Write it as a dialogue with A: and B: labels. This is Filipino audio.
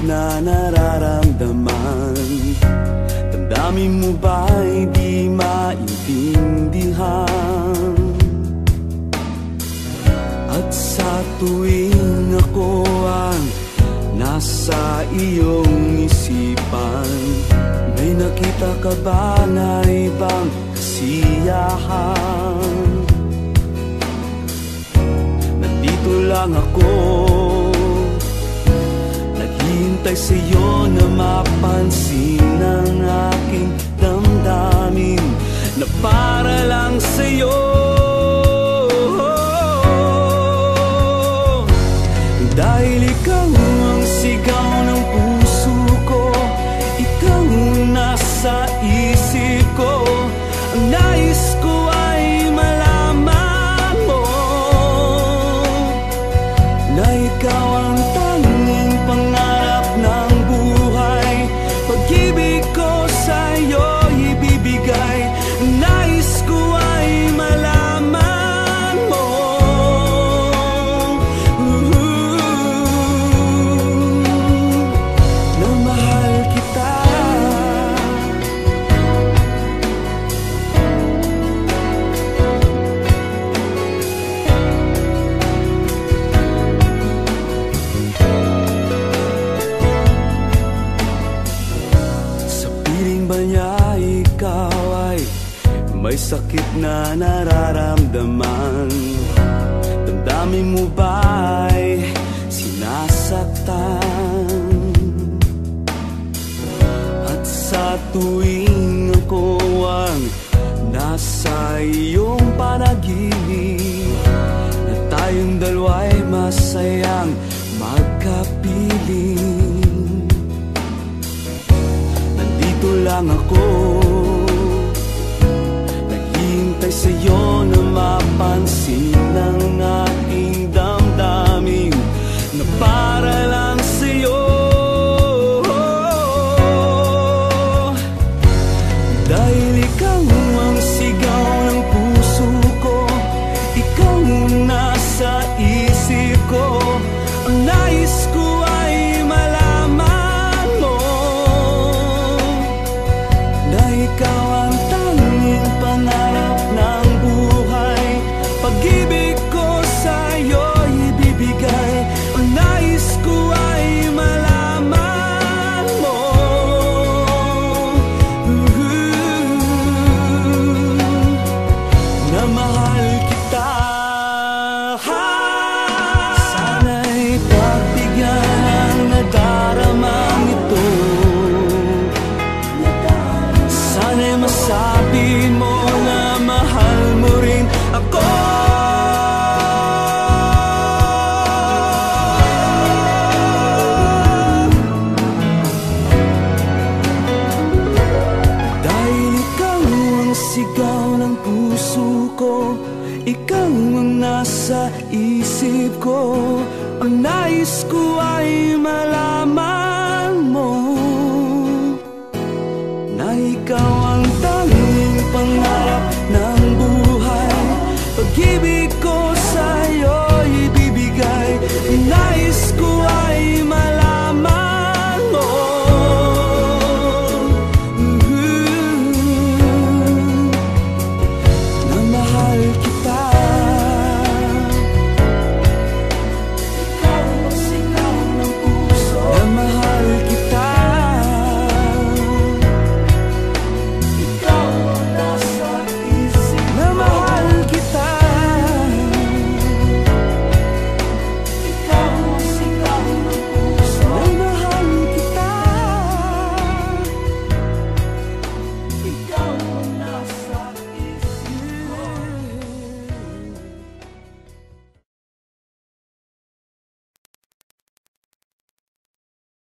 A: na nararamdaman. Damdamin mo ba'y di maintindihan? At sa tuwing ako ang nasa iyong isipan, may nakita ka ba na ibang kasiyahan? Nandito lang ako, naghihintay sa'yo na mapansin ang aking damdamin na para lang sa'yo. Dahil ikaw ang sigaw ng puso ko, ikaw nasa isip ko. Ang nais ko ay malaman mo na ikaw ang tanging pangarap ng buhay. Pag-ibig ko sa'yo ibibigay. Ang nais ko ay malaman mo na mahal kita. Sa piling ba niya ikaw ay may sakit na nararamdaman? Damdamin mo ba'y sinasaktan? At sa tuwing ako ang nasa iyong panaginip, na tayong dalawa'y masayang magkapiling. Nandito lang ako, naghihintay sa'yo na mapansin ang aking damdamin na para lang sa'yo. Dahil ikaw ang sigaw ng puso ko, ikaw nasa isip ko. Ang nais ko ay malaman mo na ikaw ang tanging pangarap ng buhay. Pag-ibig ko sa'yo ibibigay. Ang nais ko ay malaman mo na mahal kita. Sana'y pagbigyan ang nadaramang ito. Sana'y masabi mo na mahal mo rin ako. Dahil ikaw ang sigaw ng puso ko, ikaw ang nasa isip ko. Ang nais ko ay malaman